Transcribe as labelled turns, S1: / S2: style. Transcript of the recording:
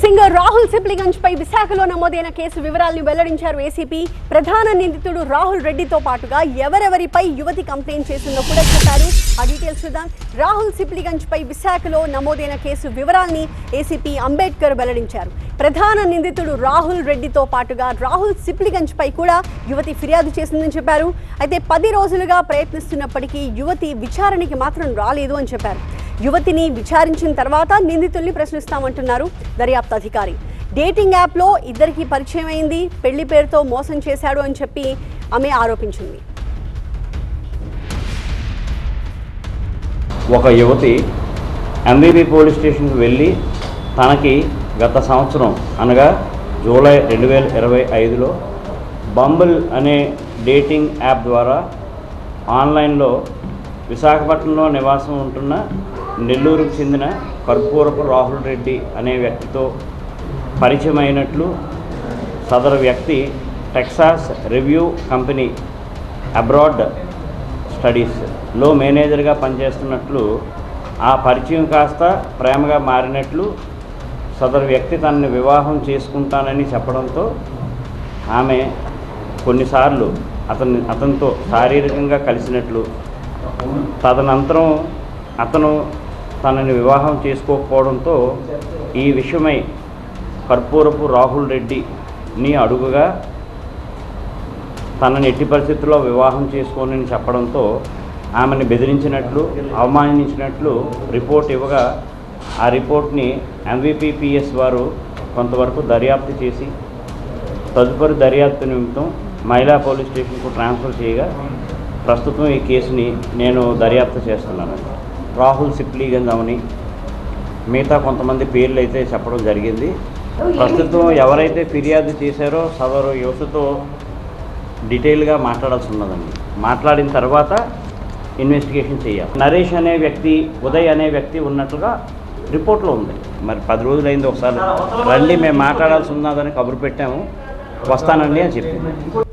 S1: Singer Rahul Sipligunj పై విశాఖలో నమోదైన case వివరాలను వెల్లడించారు ఏసీపీ. ప్రధాన నిందితుడు రాహుల్ రెడ్డితో పాటుగా ఎవరెవరిపై యువతి కంప్లైంట్ చేసిందో కూడా చెప్పారు. ఆ డీటెయిల్స్ చూద్దాం. రాహుల్ సిప్లిగంజ్ పై విశాఖలో నమోదైన కేసు వివరాల్ని ఏసీపీ అంబేద్కర్ వెల్లడించారు. ప్రధాన నిందితుడు రాహుల్ రెడ్డితో పాటుగా రాహుల్ సిప్లిగంజ్ పై కూడా యువతి ఫిర్యాదు చేసిందని చెప్పారు. అయితే 10 రోజులుగా ప్రయత్నిస్తున్నప్పటికీ యువతి విచారణకి మాత్రం రాలేదు అని చెప్పారు. యువతిని విచారించిన తర్వాత నిందితుల్ని ప్రశ్నిస్తామంటున్నారు దర్యాప్తు అధికారి. డేటింగ్ యాప్లో ఇద్దరికి పరిచయం అయింది, పెళ్లి పేరుతో మోసం చేశాడు అని చెప్పి ఆమె ఆరోపించింది.
S2: ఒక యువతి ఎంబీబీ పోలీస్ స్టేషన్కి వెళ్ళి తనకి గత సంవత్సరం అనగా జూలై 2025లో బంబుల్ అనే డేటింగ్ యాప్ ద్వారా ఆన్లైన్లో విశాఖపట్నంలో నివాసం ఉంటున్న నెల్లూరుకు చెందిన కర్పూరపు రాహుల్ రెడ్డి అనే వ్యక్తితో పరిచయం అయినట్లు సదరు వ్యక్తి టెక్సాస్ రివ్యూ కంపెనీ అబ్రాడ్ స్టడీస్లో మేనేజర్గా పనిచేస్తున్నట్లు, ఆ పరిచయం కాస్త ప్రేమగా మారినట్లు సదరు వ్యక్తి తనని వివాహం చేసుకుంటానని చెప్పడంతో ఆమె కొన్నిసార్లు అతనితో శారీరకంగా కలిసినట్లు, తదనంతరం అతను తనని వివాహం చేసుకోకపోవడంతో ఈ విషయమై కర్పూరపు రాహుల్ రెడ్డిని అడుగుగా తనని ఎట్టి పరిస్థితుల్లో వివాహం చేసుకోనని చెప్పడంతో ఆమెను బెదిరించినట్లు, అవమానించినట్లు రిపోర్ట్ ఇవ్వగా ఆ రిపోర్ట్ని ఎంవీపీపీఎస్ వారు కొంతవరకు దర్యాప్తు చేసి తదుపరి దర్యాప్తు నిమిత్తం మహిళా పోలీస్ స్టేషన్కు ట్రాన్స్ఫర్ చేయగా ప్రస్తుతం ఈ కేసుని నేను దర్యాప్తు చేస్తున్నాను. రాహుల్ సిప్లిగంజ్ అవని మిగతా కొంతమంది పేర్లు అయితే చెప్పడం జరిగింది. ప్రస్తుతం ఎవరైతే ఫిర్యాదు చేశారో సదరు యువతతో డీటెయిల్గా మాట్లాడాల్సి ఉన్నదండి. మాట్లాడిన తర్వాత ఇన్వెస్టిగేషన్ చేయాలి. నరేష్ అనే వ్యక్తి, ఉదయ్ అనే వ్యక్తి ఉన్నట్లుగా రిపోర్ట్లో ఉంది. మరి 10 రోజులైంది, ఒకసారి రండి మేము మాట్లాడాల్సి ఉన్నదని కబురు పెట్టాము, వస్తానండి అని చెప్పింది.